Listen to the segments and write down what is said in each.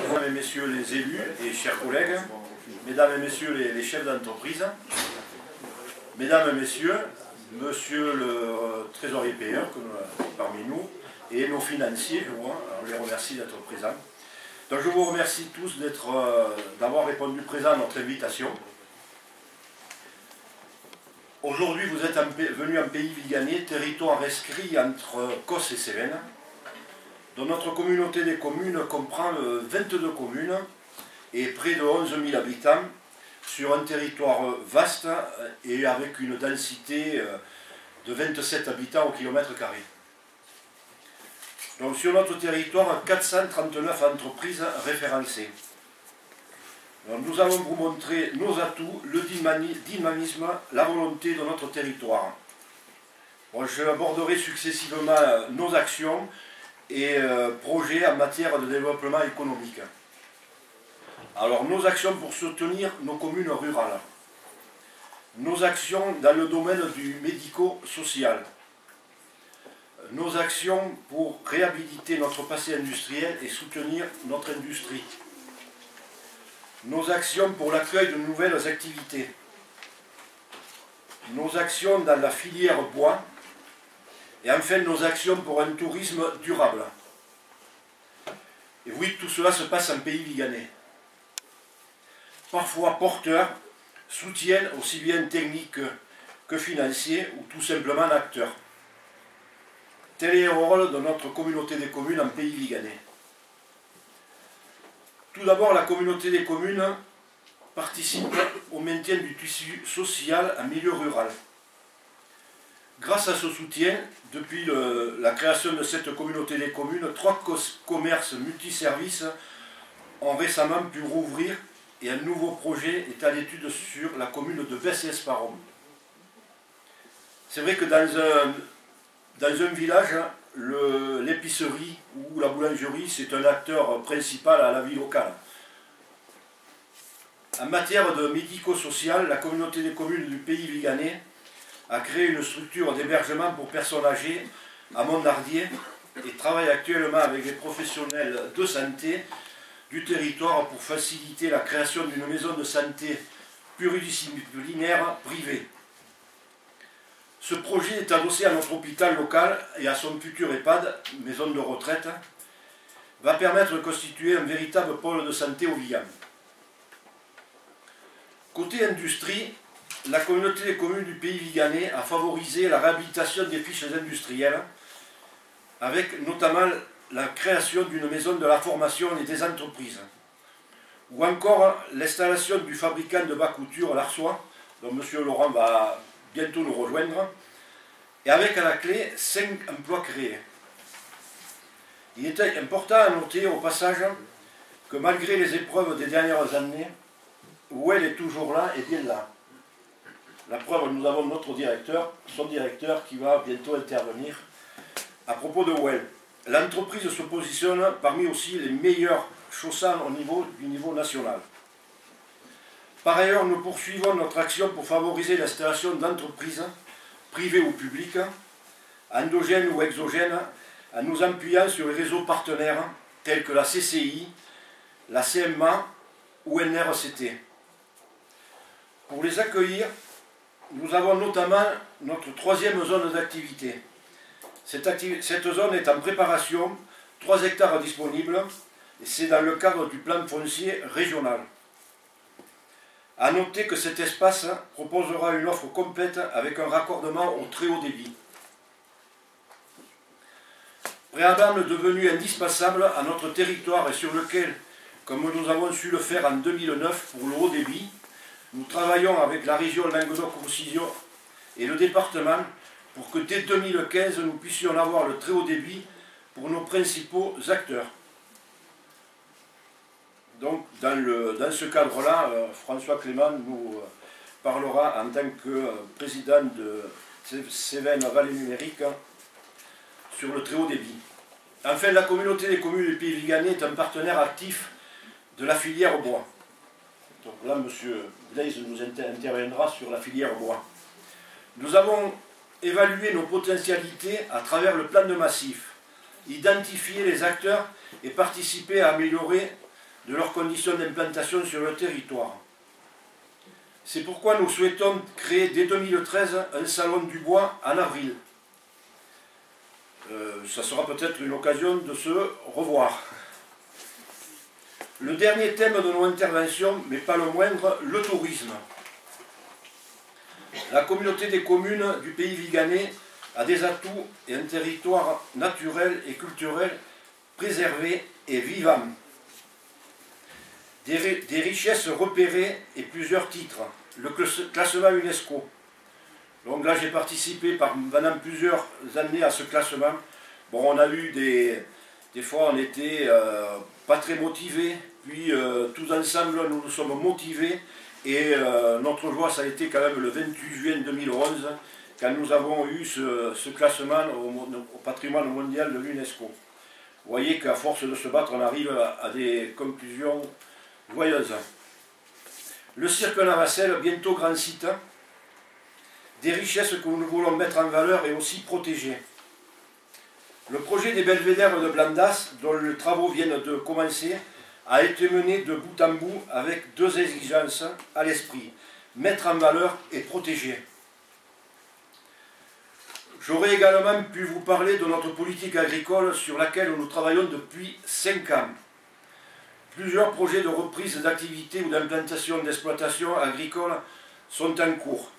Mesdames et messieurs les élus et chers collègues, mesdames et messieurs les chefs d'entreprise, mesdames et messieurs, monsieur le trésorier payeur parmi nous et nos financiers, on les remercie d'être présents. Donc je vous remercie tous d'avoir répondu présent à notre invitation. Aujourd'hui, vous êtes venus en pays viganais, territoire inscrit entre Cos et Cévennes, dont notre communauté des communes comprend 22 communes et près de 11 000 habitants sur un territoire vaste et avec une densité de 27 habitants au kilomètre carré. Donc sur notre territoire, 439 entreprises référencées. Donc, nous allons vous montrer nos atouts, le dynamisme, la volonté de notre territoire. Bon, je aborderai successivement nos actions et projets en matière de développement économique. Alors, nos actions pour soutenir nos communes rurales. Nos actions dans le domaine du médico-social. Nos actions pour réhabiliter notre passé industriel et soutenir notre industrie. Nos actions pour l'accueil de nouvelles activités. Nos actions dans la filière bois. Et enfin, nos actions pour un tourisme durable. Et oui, tout cela se passe en pays viganais. Parfois porteurs, soutiennent aussi bien techniques que financiers ou tout simplement acteurs. Tel est le rôle de notre communauté des communes en pays viganais. Tout d'abord, la communauté des communes participe au maintien du tissu social en milieu rural. Grâce à ce soutien, depuis la création de cette communauté des communes, 3 commerces multiservices ont récemment pu rouvrir et un nouveau projet est à l'étude sur la commune de Besse-Esparon. C'est vrai que dans un village, l'épicerie ou la boulangerie, c'est un acteur principal à la vie locale. En matière de médico-social, la communauté des communes du pays viganais a créé une structure d'hébergement pour personnes âgées à Montardier et travaille actuellement avec les professionnels de santé du territoire pour faciliter la création d'une maison de santé pluridisciplinaire privée. Ce projet est adossé à notre hôpital local et à son futur EHPAD, maison de retraite, va permettre de constituer un véritable pôle de santé au Vigan. Côté industrie, la communauté des communes du pays viganais a favorisé la réhabilitation des friches industrielles, avec notamment la création d'une maison de la formation et des entreprises, ou encore l'installation du fabricant de bas couture Larsois, dont M. Laurent va bientôt nous rejoindre, et avec à la clé 5 emplois créés. Il est important à noter au passage que malgré les épreuves des dernières années, Well est toujours là et bien là. La preuve, nous avons notre directeur, son directeur qui va bientôt intervenir à propos de Well. L'entreprise se positionne parmi aussi les meilleurs chaussants du niveau national. Par ailleurs, nous poursuivons notre action pour favoriser l'installation d'entreprises, privées ou publiques, endogènes ou exogènes, en nous appuyant sur les réseaux partenaires tels que la CCI, la CMA ou NRCT. Pour les accueillir, nous avons notamment notre 3e zone d'activité. Cette zone est en préparation, 3 hectares disponibles, et c'est dans le cadre du plan foncier régional. A noter que cet espace proposera une offre complète avec un raccordement au très haut débit. Préalable devenu indispensable à notre territoire et sur lequel, comme nous avons su le faire en 2009 pour le haut débit, nous travaillons avec la région Languedoc-Roussillon et le département pour que dès 2015 nous puissions avoir le très haut débit pour nos principaux acteurs. Donc dans ce cadre-là, François Clément nous parlera en tant que président de Cévennes Vallée Numérique sur le très haut débit. Enfin, la communauté des communes du pays viganais est un partenaire actif de la filière bois. Donc là, M. Blaise nous interviendra sur la filière bois. Nous avons évalué nos potentialités à travers le plan de massif, identifier les acteurs et participer à améliorer de leurs conditions d'implantation sur le territoire. C'est pourquoi nous souhaitons créer dès 2013 un salon du bois en avril. Ça sera peut-être une occasion de se revoir. Le dernier thème de nos interventions, mais pas le moindre, le tourisme. La communauté des communes du pays viganais a des atouts et un territoire naturel et culturel préservé et vivant. Des richesses repérées et plusieurs titres. Le classement UNESCO. Donc là, j'ai participé pendant plusieurs années à ce classement. Bon, on a eu des fois, on n'était pas très motivés, puis tous ensemble, nous nous sommes motivés. Et notre joie, ça a été quand même le 28 juin 2011, quand nous avons eu ce classement au patrimoine mondial de l'UNESCO. Vous voyez qu'à force de se battre, on arrive à des conclusions joyeuses. Le cirque Navacelle, bientôt grand site, des richesses que nous voulons mettre en valeur et aussi protéger. Le projet des belvédères de Blandas, dont les travaux viennent de commencer, a été mené de bout en bout avec deux exigences à l'esprit, mettre en valeur et protéger. J'aurais également pu vous parler de notre politique agricole sur laquelle nous travaillons depuis 5 ans. Plusieurs projets de reprise d'activité ou d'implantation d'exploitation agricole sont en cours.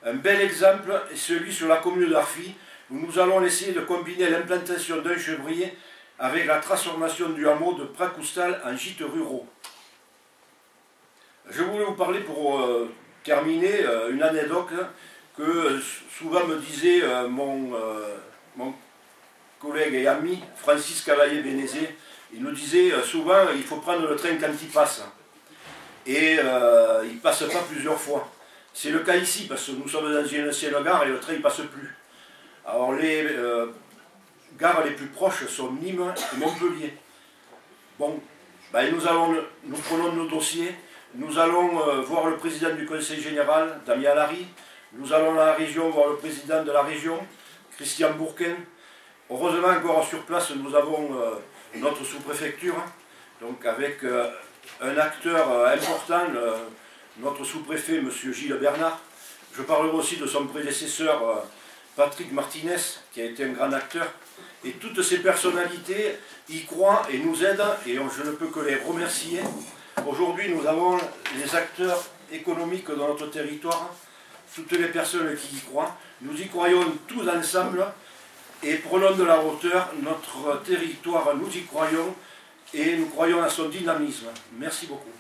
Un bel exemple est celui sur la commune d'Arfy, où nous allons essayer de combiner l'implantation d'un chevrier avec la transformation du hameau de Pracoustal en gîtes ruraux. Je voulais vous parler pour terminer une anecdote que souvent me disait mon collègue et ami Francis Cavalier-Bénézé. Il nous disait souvent il faut prendre le train quand il passe. Et il ne passe pas plusieurs fois. C'est le cas ici parce que nous sommes dans une ancienne gare et le train ne passe plus. Alors les gares les plus proches sont Nîmes et Montpellier. Bon, ben nous prenons nos dossiers, nous allons voir le président du conseil général, Damien Larry, nous allons à la région voir le président de la région, Christian Bourquin. Heureusement encore sur place nous avons notre sous-préfecture, donc avec un acteur important, notre sous-préfet M. Gilles Bernard. Je parlerai aussi de son prédécesseur Patrick Martinez, qui a été un grand acteur. Et toutes ces personnalités y croient et nous aident, et je ne peux que les remercier. Aujourd'hui, nous avons les acteurs économiques de notre territoire, toutes les personnes qui y croient. Nous y croyons tous ensemble et prenons de la hauteur. Notre territoire, nous y croyons et nous croyons à son dynamisme. Merci beaucoup.